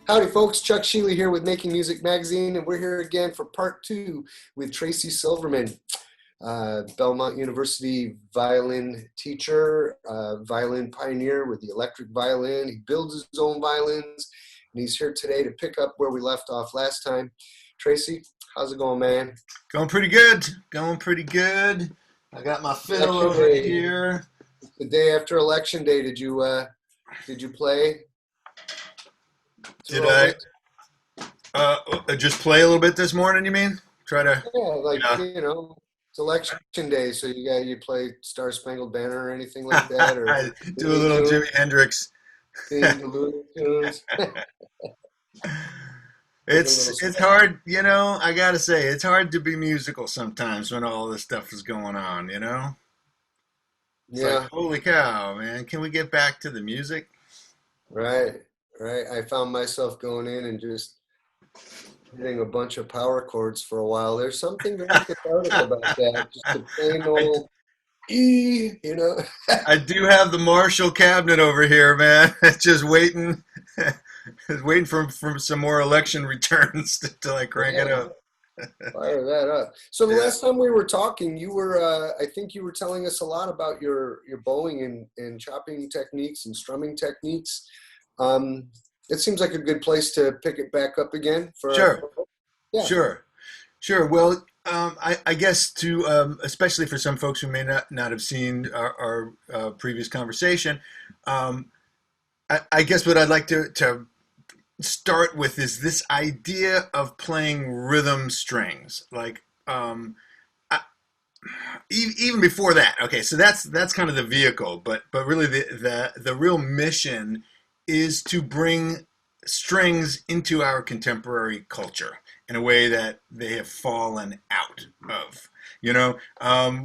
Howdy, folks. Chuck Schiele here with Making Music Magazine, and we're here again for part two with Tracy Silverman, Belmont University violin teacher, violin pioneer with the electric violin. He builds his own violins, and he's here today to pick up where we left off last time. Tracy, how's it going, man? Going pretty good. Going pretty good. I got my fiddle Election over day. here. The day after election day, did you play? Did I just play a little bit this morning, you mean? Try to, Yeah, like yeah. it's election day, so you play Star Spangled Banner or anything like that, or I do a Looney little Tunes, Jimi Hendrix. sing the Looney Tunes, take a little It's hard, I gotta say, it's hard to be musical sometimes when all this stuff is going on. It's like, yeah, holy cow, man, can we get back to the music? right, right. I found myself going in and just hitting a bunch of power chords for a while. There's something very cathartic about that. Just a plain I, old E. I do have the Marshall cabinet over here, man. It's just waiting, waiting for some more election returns to like crank it Yeah, up. fire that up. So the Yeah, last time we were talking, I think you were telling us a lot about your bowing and chopping techniques and strumming techniques. Um, it seems like a good place to pick it back up again sure, yeah, sure, sure. Well, I guess especially for some folks who may not have seen our previous conversation, um, I guess what I'd like to start with is this idea of playing rhythm strings. Like, I, even before that, okay, so that's kind of the vehicle, but really the real mission is to bring strings into our contemporary culture in a way that they have fallen out of.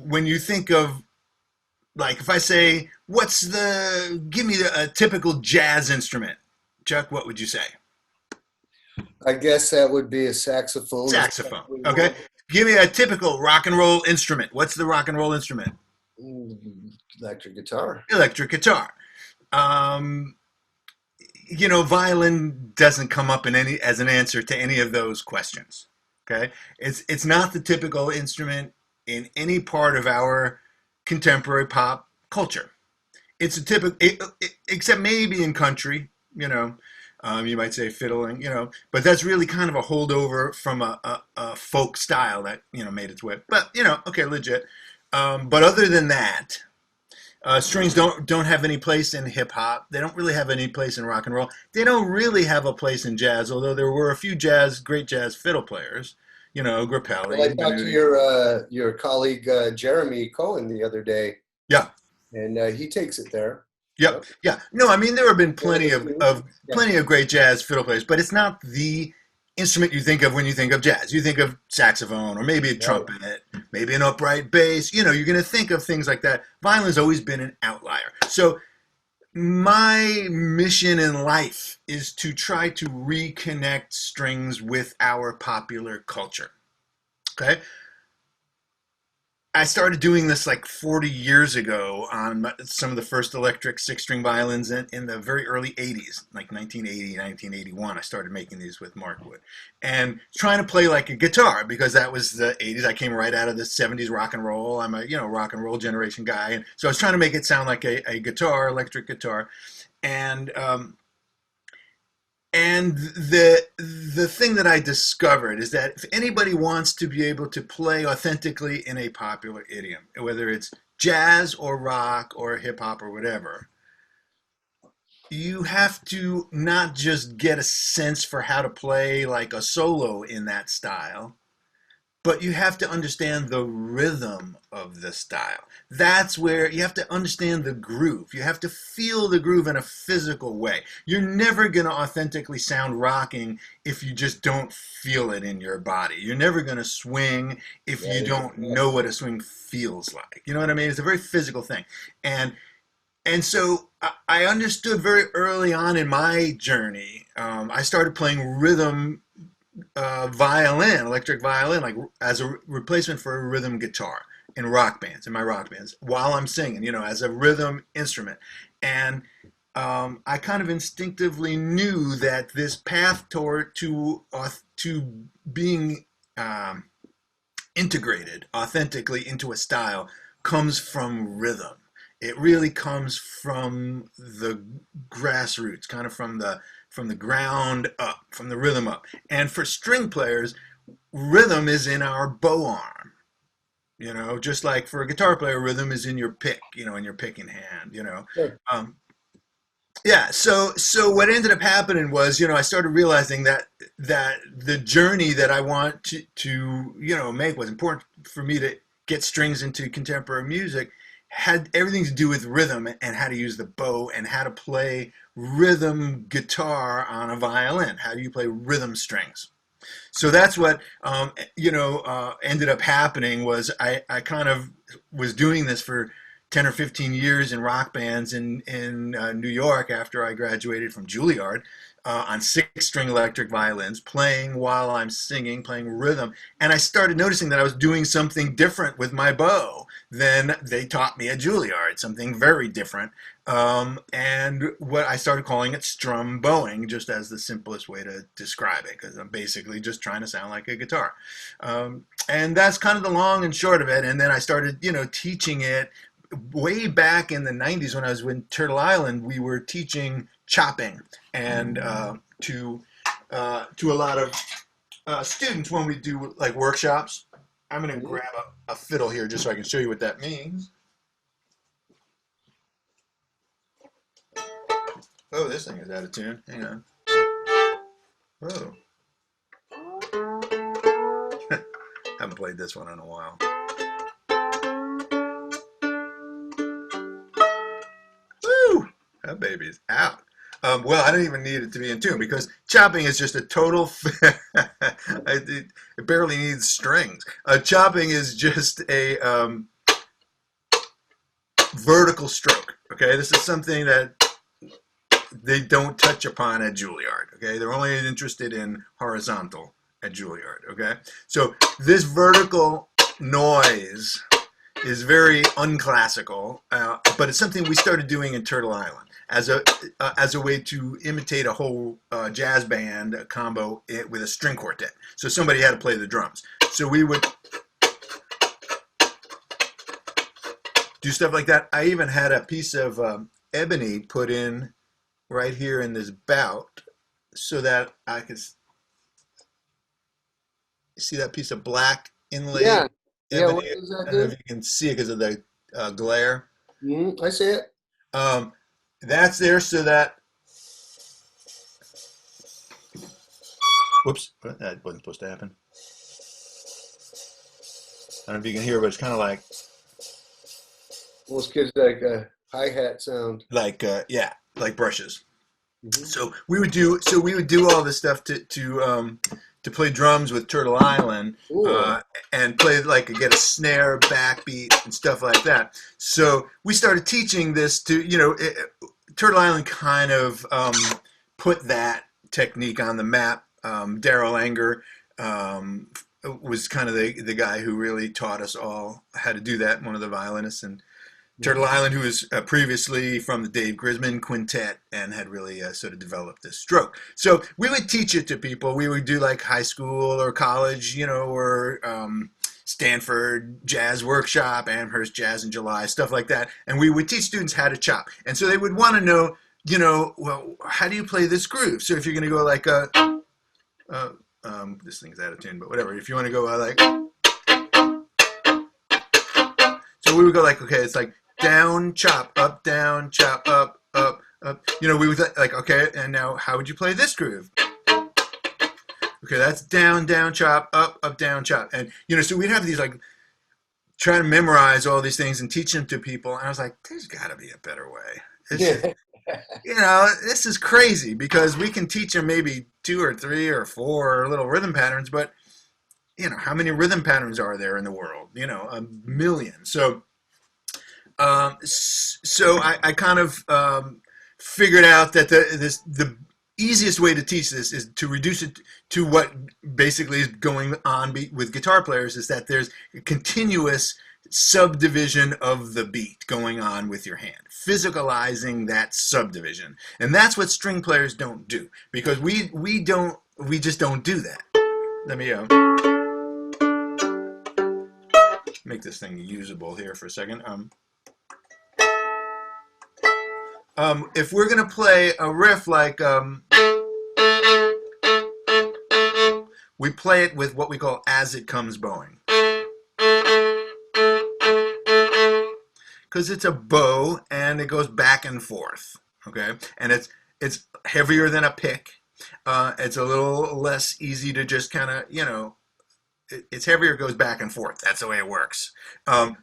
When you think of, like, if I say, give me a typical jazz instrument, Chuck, what would you say? I guess that would be a saxophone. Is Saxophone. probably Okay. one. Give me a typical rock and roll instrument. What's the rock and roll instrument? Electric guitar. Electric guitar. Um, Violin doesn't come up as an answer to any of those questions. Okay, it's not the typical instrument in any part of our contemporary pop culture. It's a typical, except maybe in country. You might say fiddling. But that's really kind of a holdover from a folk style that made its way. But okay, legit. But other than that, strings don't have any place in hip hop. They don't really have any place in rock and roll. They don't really have a place in jazz, although there were a few great jazz fiddle players. Well, I Grappelli, talked to Menudo. your colleague Jeremy Cohen the other day, Yeah, and he takes it there. yep, Yep. yeah. No, I mean there have been One of plenty the of, few. of Yeah. plenty of great jazz fiddle players, but it's not the instrument you think of when you think of jazz. You think of saxophone or maybe a Right. trumpet, maybe an upright bass. You're going to think of things like that. Violin's always been an outlier. So my mission in life is to try to reconnect strings with our popular culture. Okay. I started doing this like 40 years ago on some of the first electric six-string violins in the very early 80s, like 1980, 1981. I started making these with Mark Wood and trying to play like a guitar because that was the 80s. I came right out of the 70s rock and roll. I'm a rock and roll generation guy, and so I was trying to make it sound like a guitar, electric guitar, and the thing that I discovered is that if anybody wants to be able to play authentically in a popular idiom, whether it's jazz or rock or hip hop or whatever, you have to not just get a sense for how to play like a solo in that style, but you have to understand the rhythm of the style. That's where you have to understand the groove. You have to feel the groove in a physical way. You're never going to authentically sound rocking if you just don't feel it in your body. You're never going to swing if you That is don't correct. know what a swing feels like. You know what I mean? It's a very physical thing. And so I understood very early on in my journey. I started playing rhythm violin, electric violin, like as a replacement for a rhythm guitar in my rock bands, while I'm singing, as a rhythm instrument. And I kind of instinctively knew that this path toward to being um, integrated authentically into a style comes from rhythm. It really comes from the grassroots, kind of from the ground up, from the rhythm up. And for string players, rhythm is in our bow arm. Just like for a guitar player, rhythm is in your pick, in your picking hand. Sure. Um, yeah, so what ended up happening was, I started realizing that the journey that I want to make was important for me to get strings into contemporary music had everything to do with rhythm and how to use the bow and how to play rhythm guitar on a violin. How do you play rhythm strings? So that's what ended up happening was I kind of was doing this for 10 or 15 years in rock bands in New York after I graduated from Juilliard on 6-string electric violins, playing while I'm singing, playing rhythm. And I started noticing that I was doing something different with my bow than they taught me at Juilliard, something very different. And what I started calling it strum bowing, just as the simplest way to describe it, because I'm basically just trying to sound like a guitar. And that's kind of the long and short of it. And then I started, teaching it way back in the 90s when I was in Turtle Island. We were teaching chopping and to a lot of students when we do like workshops. I'm going to grab a fiddle here just so I can show you what that means. Oh, this thing is out of tune. Hang on. Oh. Haven't played this one in a while. Woo! That baby's out. Well, I don't even need it to be in tune because chopping is just a total. It barely needs strings. Chopping is just a vertical stroke. Okay, this is something that they don't touch upon at Juilliard. Okay, they're only interested in horizontal at Juilliard. Okay, so this vertical noise is very unclassical, but it's something we started doing in Turtle Island as a way to imitate a whole jazz band combo with a string quartet. So somebody had to play the drums. So we would do stuff like that. I even had a piece of ebony put in right here in this bout so that I could see that piece of black inlaid Yeah. Yeah. What ebony. does that I don't know if do? you can see it because of the glare. I see it. Um, that's there so that, whoops, that wasn't supposed to happen. I don't know if you can hear, but it's kind of Almost gives like a hi-hat sound. yeah, like brushes. Hmm. So we would do all this stuff to play drums with Turtle Island, Cool. and play get a snare, backbeat, and stuff like that. So we started teaching this to Turtle Island kind of put that technique on the map. Daryl Anger was kind of the guy who really taught us all how to do that. One of the violinists and Turtle Island, who was previously from the Dave Grisman Quintet and had really sort of developed this stroke. So we would teach it to people. We would do like high school or college, or Stanford Jazz Workshop, Amherst Jazz in July, stuff like that. And we would teach students how to chop. And so they would want to know, well, how do you play this groove? So if you're going to go like this thing's out of tune, but whatever. If you want to go so we would go like, okay, it's like down, chop, up, down, chop, up, up, up. We would like, okay, and now how would you play this groove? Okay, that's down, down, chop, up, down, chop. And, so we'd have these like, try to memorize all these things and teach them to people. And I was like, there's got to be a better way. Yeah. This is crazy because we can teach them maybe 2 or 3 or 4 little rhythm patterns, but, how many rhythm patterns are there in the world? A million. So I kind of figured out that the easiest way to teach this is to reduce it to what basically is going on with guitar players is that there's a continuous subdivision of the beat going on with your hand, physicalizing that subdivision. And that's what string players don't do, because we just don't do that. Let me make this thing usable here for a second. If we're gonna play a riff like we play it with what we call as it comes bowing, because it's a bow and it goes back and forth. Okay, and it's heavier than a pick. It's a little less easy to just kind of, it's heavier, it goes back and forth. That's the way it works.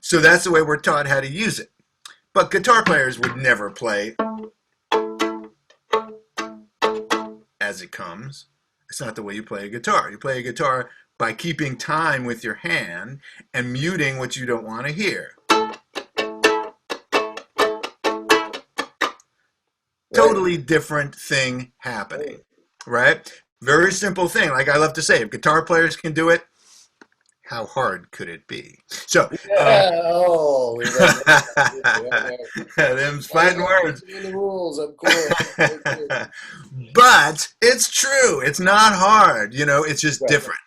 So that's the way we're taught how to use it. But guitar players would never play as it comes. It's not the way you play a guitar. You play a guitar by keeping time with your hand and muting what you don't want to hear. Totally different thing happening, right? Very simple thing. Like I love to say, if guitar players can do it, how hard could it be? So, them's fighting words. The rules, of course. But it's true. It's not hard. It's just different.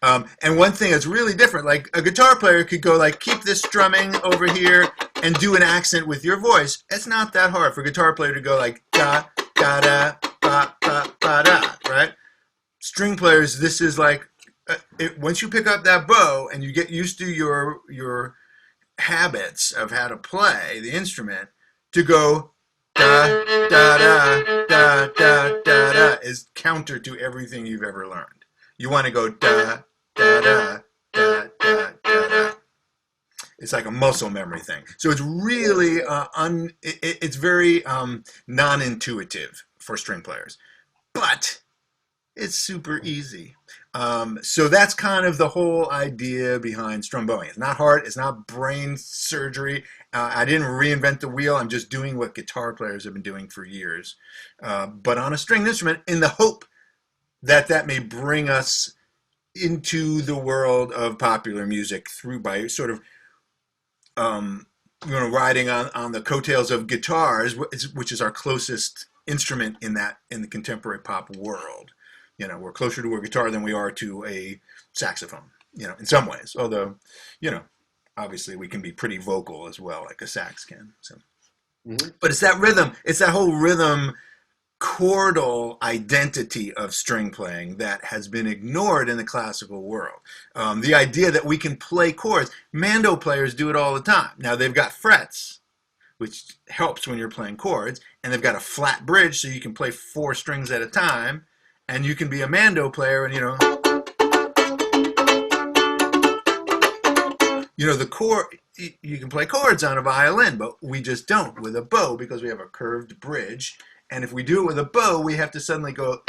And one thing that's really different, like a guitar player could go like, keep this strumming over here and do an accent with your voice. It's not that hard for a guitar player to go like da da da ba ba ba da, right? String players, this is like once you pick up that bow and you get used to your habits of how to play the instrument, to go da da da da da da da is counter to everything you've ever learned. You want to go da da da da da da da. It's like a muscle memory thing. So it's really it's very non-intuitive for string players, but it's super easy. So that's kind of the whole idea behind strum bowing. It's not hard. It's not brain surgery. I didn't reinvent the wheel. I'm just doing what guitar players have been doing for years, but on a stringed instrument, in the hope that may bring us into the world of popular music by sort of riding on the coattails of guitars, which is our closest instrument in the contemporary pop world. We're closer to a guitar than we are to a saxophone, in some ways. Although, obviously we can be pretty vocal as well, like a sax can. So, But it's that rhythm. It's that whole rhythm chordal identity of string playing that has been ignored in the classical world. The idea that we can play chords. Mando players do it all the time. Now they've got frets, which helps when you're playing chords, and they've got a flat bridge so you can play 4 strings at a time. And you can be a Mando player and, the chord, you can play chords on a violin, but we just don't with a bow because we have a curved bridge. And if we do it with a bow, we have to suddenly go,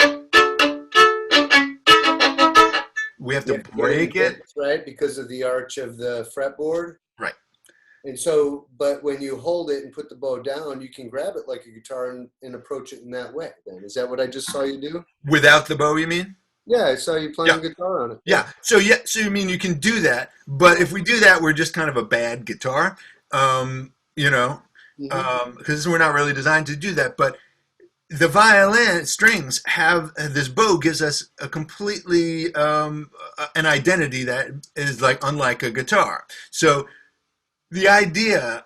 we have to break it. Right, because of the arch of the fretboard. Right. And so, but when you hold it and put the bow down, you can grab it like a guitar and approach it in that way. Then is that what I just saw you do? Without the bow, you mean? Yeah, I saw you playing guitar on it. Yeah. So you mean you can do that, but if we do that, we're just kind of a bad guitar, because we're not really designed to do that. But the violin strings have this bow gives us a completely an identity that is like unlike a guitar. So the idea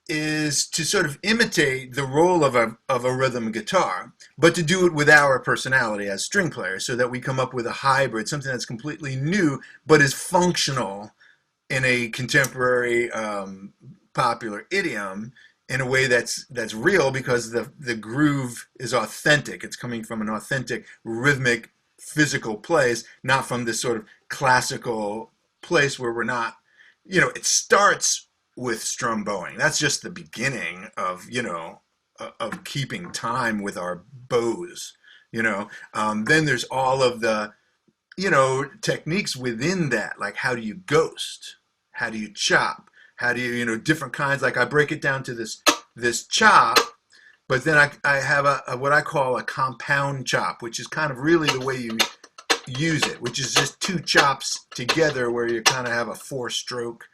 is to sort of imitate the role of a rhythm guitar, but to do it with our personality as string players, so that we come up with a hybrid, something that's completely new but is functional in a contemporary popular idiom in a way that's real, because the groove is authentic. It's coming from an authentic rhythmic physical place, not from this sort of classical place where we're not, it starts with strum bowing. That's just the beginning of, of keeping time with our bows, Then there's all of the, techniques within that, like how do you ghost? How do you chop? How do you, different kinds, like I break it down to this chop, but then I have a what I call a compound chop, which is kind of really the way you use it, which is just 2 chops together where you kind of have a 4-stroke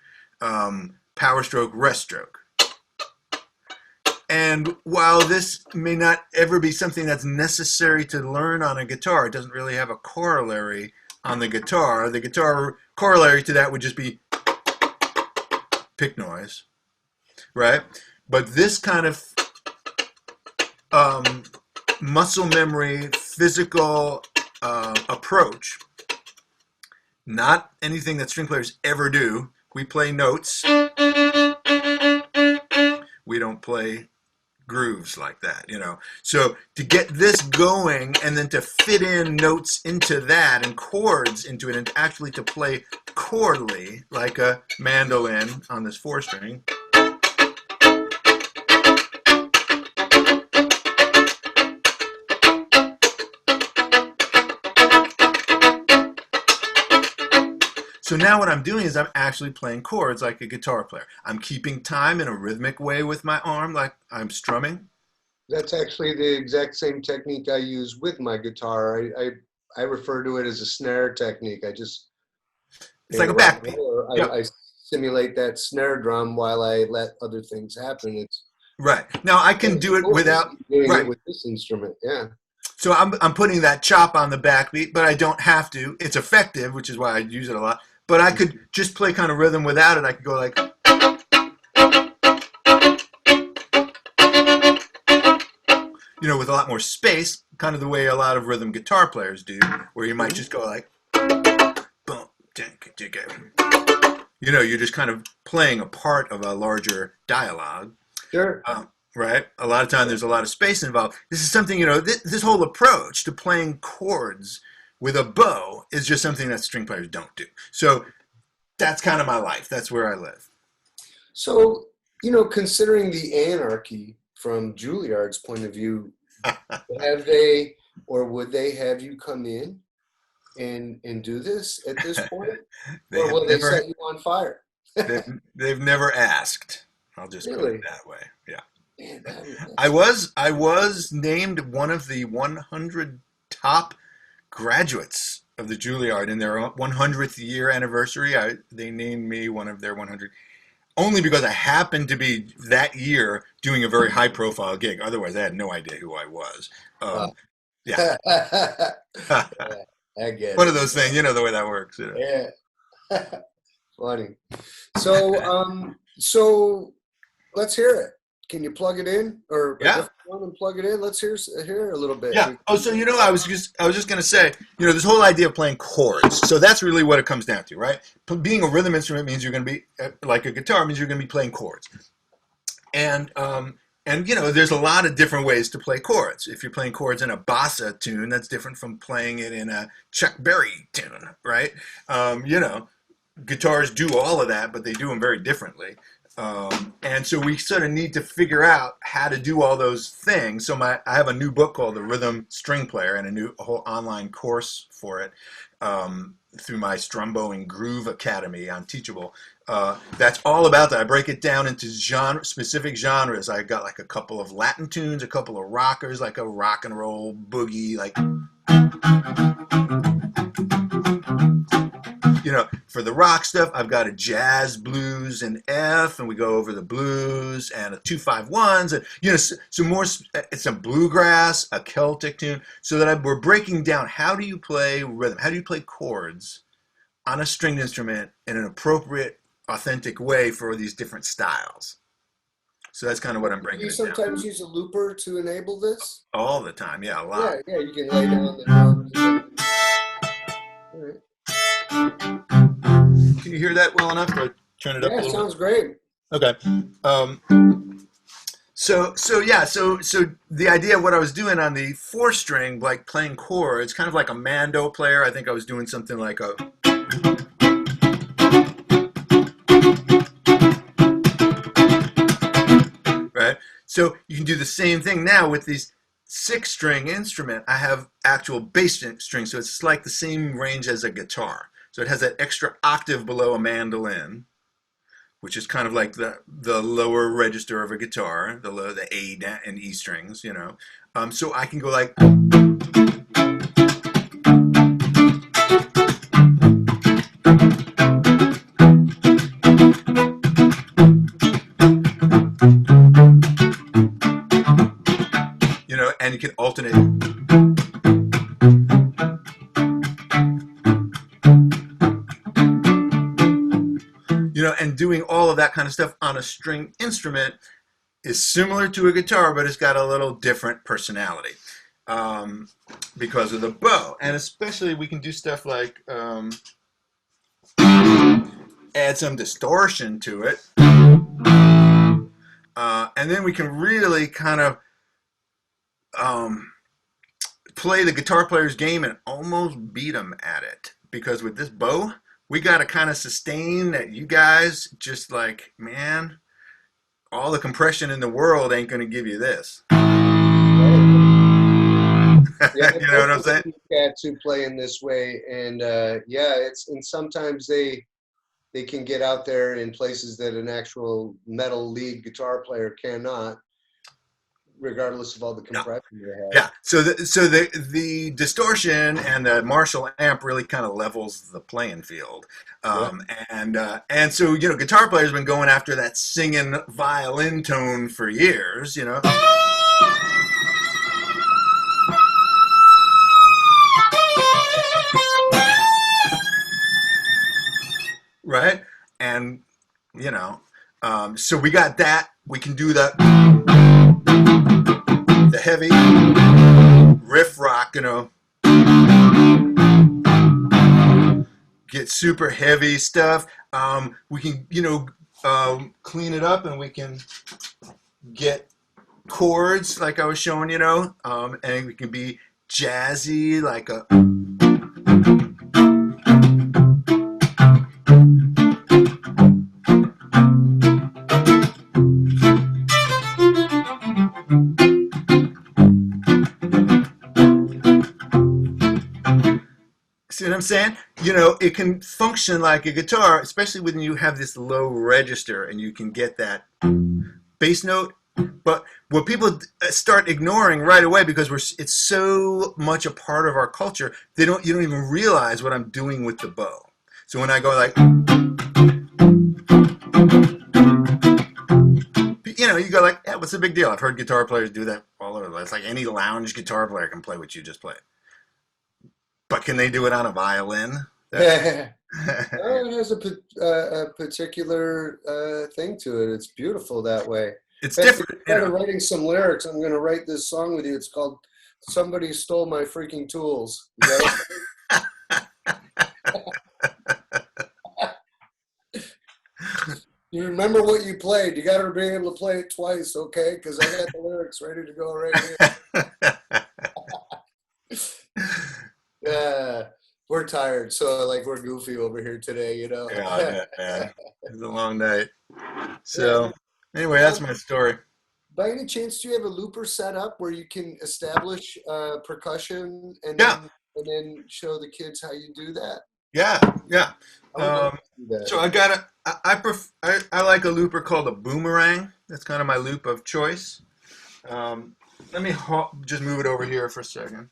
power stroke, rest stroke. And while this may not ever be something that's necessary to learn on a guitar, it doesn't really have a corollary on the guitar. The guitar corollary to that would just be pick noise, right? But this kind of muscle memory, physical approach, not anything that string players ever do. We play notes. We don't play grooves like that, you know. So to get this going and then to fit in notes into that and chords into it and actually to play chordally like a mandolin on this 4-string. So now what I'm doing is I'm actually playing chords like a guitar player. I'm keeping time in a rhythmic way with my arm, like I'm strumming. That's actually the exact same technique I use with my guitar. I refer to it as a snare technique. I just It's like a backbeat. Yep. I simulate that snare drum while I let other things happen. It's right. Now I can do it without doing right it with this instrument. Yeah. So I'm putting that chop on the backbeat, but I don't have to. It's effective, which is why I use it a lot. But I could just play kind of rhythm without it. I could go like, you know, with a lot more space, kind of the way a lot of rhythm guitar players do, where you might just go like, boom, you know, you're just kind of playing a part of a larger dialogue. Sure. Right? A lot of time there's a lot of space involved. This is something, you know, this whole approach to playing chords with a bow is just something that string players don't do. So that's kind of my life. That's where I live. So, you know, considering the anarchy from Juilliard's point of view, have they or would they have you come in and do this at this point? Or will they set you on fire? they've never asked. I'll just put Really? it that way. Yeah. Man, I was named one of the 100 top graduates of the Juilliard in their 100th year anniversary. They named me one of their 100, only because I happened to be that year doing a very high profile gig. Otherwise, I had no idea who I was. Yeah. yeah, I get One it. of those things, you know the way that works. You know? Yeah. Funny. So, so let's hear it. Can you plug it in, or Yeah. and plug it in? Let's hear a little bit. Yeah. Oh, so you know, I was just going to say, you know, this whole idea of playing chords. So that's really what it comes down to, right? Being a rhythm instrument means you're going to be like a guitar means you're going to be playing chords, and you know, there's a lot of different ways to play chords. If you're playing chords in a bossa tune, that's different from playing it in a Chuck Berry tune, right? You know, guitars do all of that, but they do them very differently. And so we sort of need to figure out how to do all those things. So I have a new book called The Rhythm String Player and a whole online course for it through my Strumbo and Groove Academy on Teachable. That's all about that. I break it down into specific genres. I got like a couple of Latin tunes, a couple of rockers, like a rock and roll boogie, like, you know, for the rock stuff, I've got a jazz, blues, and F, and we go over the blues and a 2-5-1s, and you know, some more. It's a bluegrass, a Celtic tune, so that we're breaking down how do you play rhythm, how do you play chords on a stringed instrument in an appropriate, authentic way for these different styles. So that's kind of what I'm breaking. Do you sometimes use a looper to enable this? All the time, yeah, a lot. Yeah, you can lay down the drums. All right. Can you hear that well enough? Or turn it up a little Sounds great. Okay. So the idea of what I was doing on the 4-string, like playing chords, kind of like a mando player. I think I was doing something like a. Right. So you can do the same thing now with these 6-string instrument. I have actual bass string, so it's like the same range as a guitar. So it has that extra octave below a mandolin, which is kind of like the lower register of a guitar, the A and E strings, you know. So I can go like. all of that kind of stuff on a string instrument is similar to a guitar, but it's got a little different personality because of the bow. And especially we can do stuff like add some distortion to it. And then we can really kind of play the guitar player's game and almost beat them at it. Because with this bow, we got to kind of sustain that you guys just like, man, all the compression in the world ain't going to give you this. Yeah, you know what I'm saying? Cats who play in this way, and and sometimes they can get out there in places that an actual metal lead guitar player cannot, regardless of all the compression they have. Yeah. So the distortion and the Marshall amp really kind of levels the playing field. And so, you know, guitar players have been going after that singing violin tone for years, you know. Right? And, you know, so we got that. We can do the heavy riff rock, you know, get super heavy stuff. We can, you know, clean it up and we can get chords like I was showing, you know, and we can be jazzy like a... See what I'm saying? You know, it can function like a guitar, especially when you have this low register and you can get that bass note. But what people start ignoring right away because it's so much a part of our culture, you don't even realize what I'm doing with the bow. So when I go like, you know, you go like, yeah, what's the big deal? I've heard guitar players do that all over. It's like any lounge guitar player can play what you just played. But can they do it on a violin? It has a particular thing to it. It's beautiful that way. It's different. Instead of writing some lyrics, I'm going to write this song with you. It's called "Somebody Stole My Freaking Tools." You remember what you played. You got to be able to play it twice, okay? Because I got the lyrics ready to go right here. Yeah, we're tired, so like we're goofy over here today, you know. Yeah. It's a long night. So anyway, that's my story. By any chance, do you have a looper set up where you can establish percussion and then show the kids how you do that? Yeah. So I like a looper called a boomerang. That's kind of my loop of choice. Let me just move it over here for a second.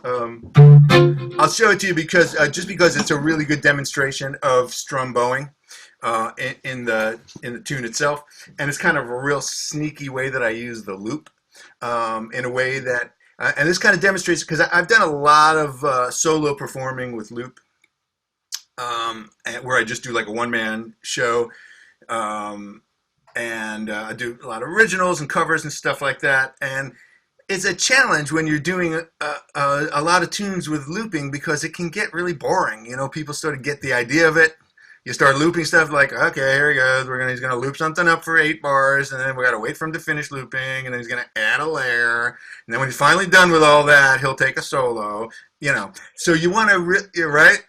I'll show it to you because it's a really good demonstration of strum bowing in the tune itself, and it's kind of a real sneaky way that I use the loop in a way that, and this kind of demonstrates because I've done a lot of solo performing with loop, where I just do like a one-man show, and I do a lot of originals and covers and stuff like that, and it's a challenge when you're doing a lot of tunes with looping because it can get really boring. You know, people sort of get the idea of it. You start looping stuff like, okay, here he goes. He's going to loop something up for 8 bars, and then we got to wait for him to finish looping, and then he's going to add a layer. And then when he's finally done with all that, he'll take a solo. You know, so you want to, right?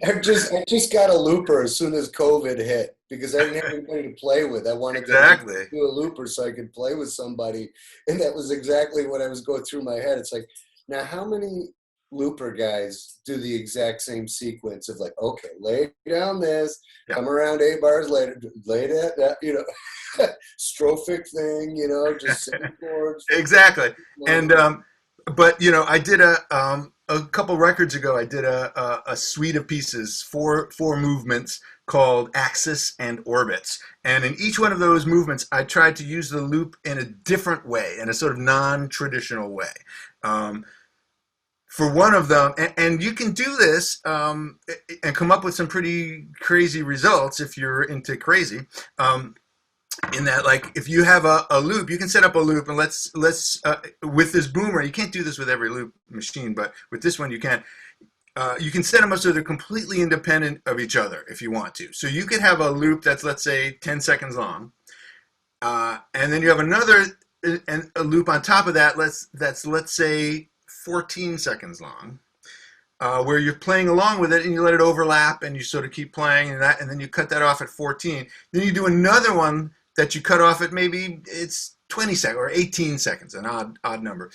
I just got a looper as soon as COVID hit because I didn't have anybody to play with. I wanted to do a looper so I could play with somebody, and that was exactly what I was going through my head. It's like, now how many looper guys do the exact same sequence of like, okay, lay down this, come around 8 bars later, lay that, you know, strophic thing, you know, just sing chords. Exactly. And but you know, I did a couple records ago, I did a suite of pieces, four movements called Axis and Orbits. And in each one of those movements, I tried to use the loop in a different way, in a sort of non-traditional way. for one of them, and you can do this and come up with some pretty crazy results if you're into crazy. In that, like, if you have a loop, you can set up a loop, and let's with this boomer, you can't do this with every loop machine, but with this one you can. You can set them up so they're completely independent of each other if you want to. So you could have a loop that's, let's say, 10 seconds long, and then you have another a loop on top of that. Let's say 14 seconds long, where you're playing along with it and you let it overlap and you sort of keep playing and then you cut that off at 14. Then you do another one that you cut off at maybe it's 20 seconds or 18 seconds, an odd number.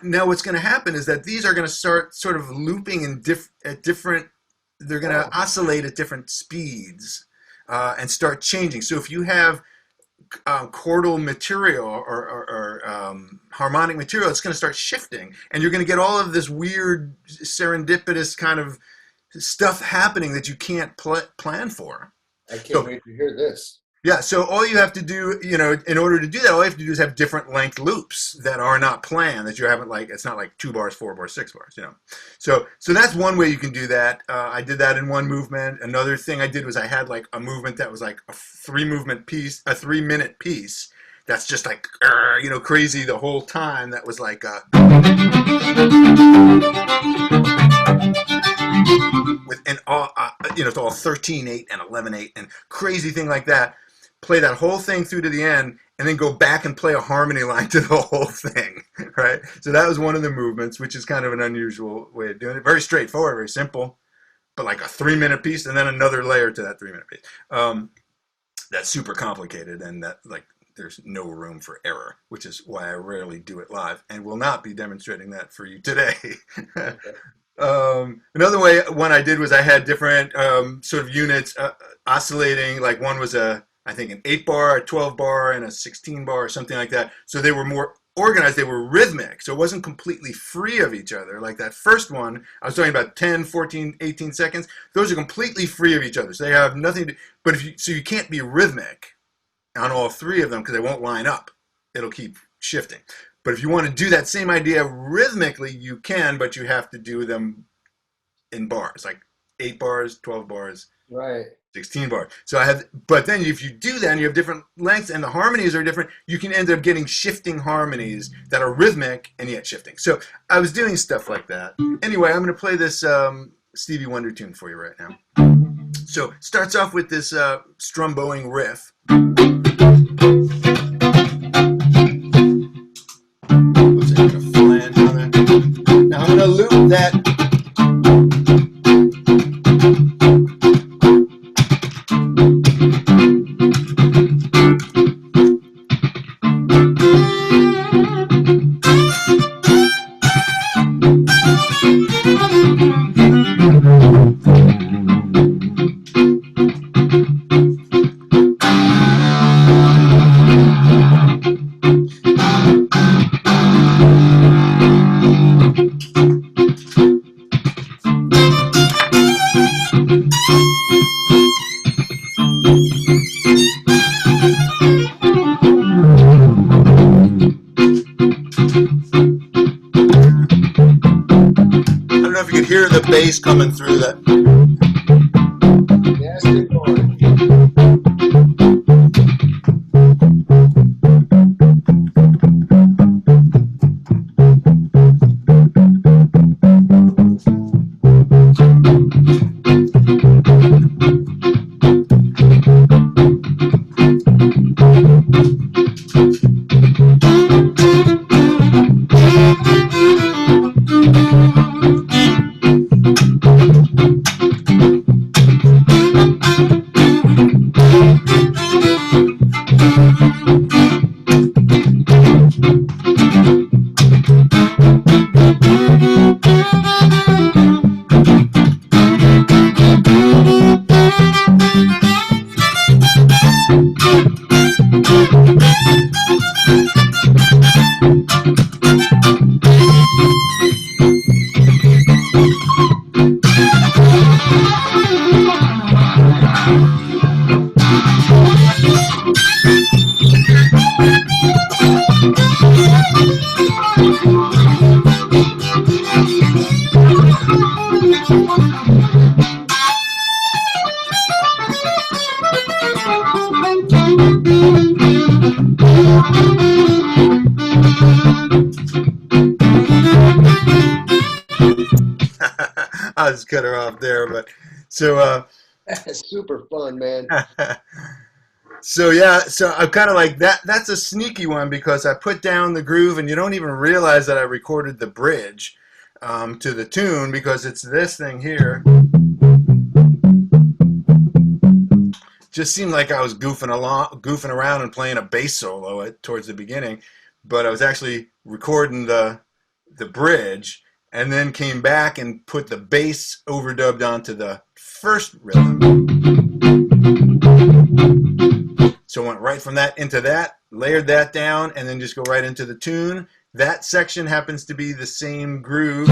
Now what's going to happen is that these are going to start sort of looping at different, they're going to oscillate at different speeds and start changing. So if you have chordal material or harmonic material, it's going to start shifting, and you're going to get all of this weird serendipitous kind of stuff happening that you can't plan for. I can't wait to hear this. Yeah, so all you have to do, in order to do that, all you have to do is have different length loops that are not planned, that you haven't, like, it's not like 2 bars, 4 bars, 6 bars, So that's one way you can do that. I did that in one movement. Another thing I did was I had like a movement that was like a 3-minute piece. That's just like, crazy the whole time. That was like with all, it's all 13/8 and 11/8 and crazy thing like that. Play that whole thing through to the end, and then go back and play a harmony line to the whole thing, right? So that was one of the movements, which is kind of an unusual way of doing it. Very straightforward, very simple, but like a 3-minute piece and then another layer to that 3-minute piece. That's super complicated, and that, like, there's no room for error, which is why I rarely do it live and will not be demonstrating that for you today. Another one I did was I had different sort of units oscillating. Like one was I think an 8-bar, a 12-bar, and a 16-bar or something like that. So they were more organized. They were rhythmic. So it wasn't completely free of each other. Like that first one, I was talking about 10, 14, 18 seconds. Those are completely free of each other. So they have nothing to, but so you can't be rhythmic on all 3 of them because they won't line up. It'll keep shifting. But if you want to do that same idea rhythmically, you can, but you have to do them in bars, like 8 bars, 12 bars. Right. 16 bars. So but then if you do that and you have different lengths and the harmonies are different, you can end up getting shifting harmonies that are rhithmic and yet shifting. So I was doing stuff like that. Anyway, I'm going to play this Stevie Wonder tune for you right now. So it starts off with this strumboing riff. Oops, I got a flange on there. Now I'm going to loop that. Hear the bass coming through that. Yes, good boy. just cut her off there. But so Super fun, man. so yeah, so I'm kind of like that. That's a sneaky one because I put down the groove, and you don't even realize that I recorded the bridge to the tune because it's this thing here. Just seemed like I was goofing around and playing a bass solo towards the beginning, but I was actually recording the bridge, and then came back and put the bass overdubbed onto the first rhythm. So I went right from that into that, layered that down, and then just go right into the tune. That section happens to be the same groove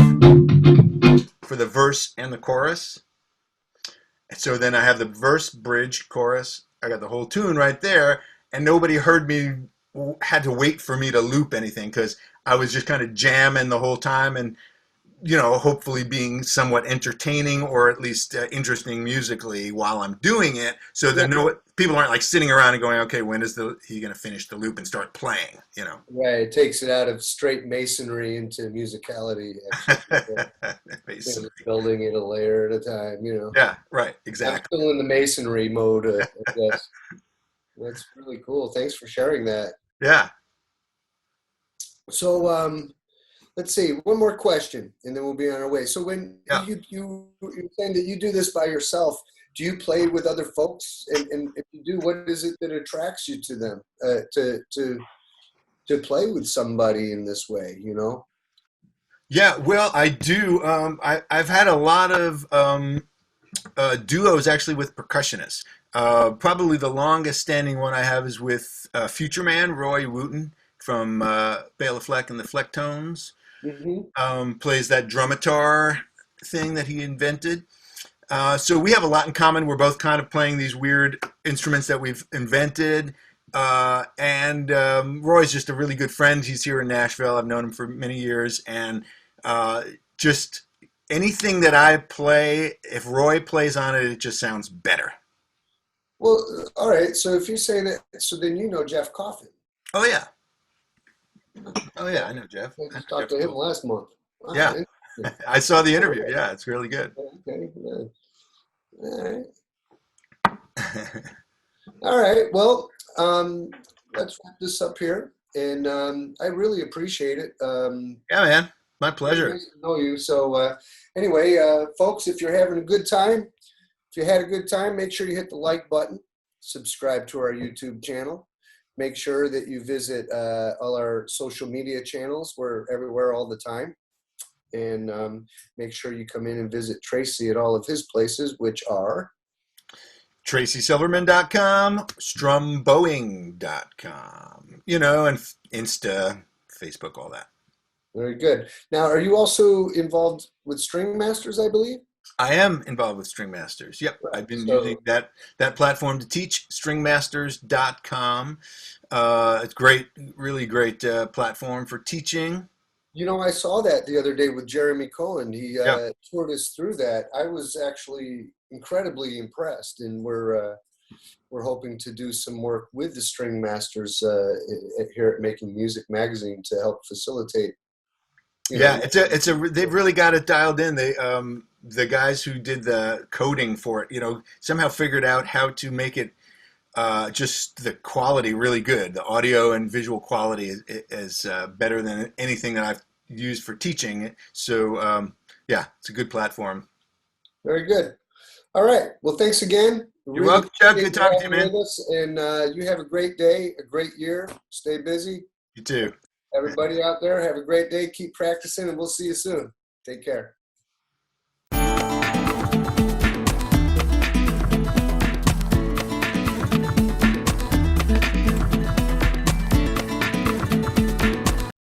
for the verse and the chorus. So then I have the verse, bridge, chorus. I got the whole tune right there, and nobody heard me, had to wait for me to loop anything because I was just kind of jamming the whole time and, hopefully being somewhat entertaining or at least interesting musically while I'm doing it. So then people aren't like sitting around and going, okay, when is he going to finish the loop and start playing, Right, it takes it out of straight masonry into musicality, actually. Basically. Building it a layer at a time, Yeah, right, I'm exactly. still in the masonry mode, I guess. That's really cool. Thanks for sharing that. Yeah. So, let's see, one more question, and then we'll be on our way. So, when Yeah. you're saying that you do this by yourself, do you play with other folks? And if you do, what is it that attracts you to them to play with somebody in this way? Yeah, well, I do. I've had a lot of duos actually with percussionists. Probably the longest standing one I have is with Future Man, Roy Wooten from Bela Fleck and the Flecktones. Plays that drumitar thing that he invented. So we have a lot in common. We're both kind of playing these weird instruments that we've invented. And Roy's just a really good friend. He's here in Nashville. I've known him for many years. And just anything that I play, if Roy plays on it, it just sounds better. Well, all right. So if you say that, so then Jeff Coffin. Oh, yeah. Oh, yeah, I know Jeff. I just talked to him last month. Wow, yeah. I saw the interview. Yeah, it's really good. Okay. Yeah. All right. All right. Well, let's wrap this up here. And I really appreciate it. Yeah, man. My pleasure. Nice to know you. So anyway, folks, if you're having a good time, if you had a good time, make sure you hit the like button, subscribe to our YouTube channel. Make sure that you visit all our social media channels. We're everywhere all the time. And make sure you come in and visit Tracy at all of his places, which are TracySilverman.com, StrumBoeing.com, and Insta, Facebook, all that. Very good. Now, are you also involved with String Masters, I believe? I am involved with String Masters. Yep. Right. I've been using that platform to teach, stringmasters.com. It's great, really great platform for teaching. I saw that the other day with Jeremy Cohen. He toured us through that. I was actually incredibly impressed, and we're hoping to do some work with the String Masters here at Making Music Magazine to help facilitate. They've really got it dialed in. They the guys who did the coding for it, somehow figured out how to make it just the quality really good. The audio and visual quality is better than anything that I've used for teaching. So it's a good platform. Very good. All right. Well, thanks again. You're welcome, Chuck. Good talking to you, man. And you have a great day, a great year. Stay busy. You too. Everybody out there, have a great day. Keep practicing, and we'll see you soon. Take care.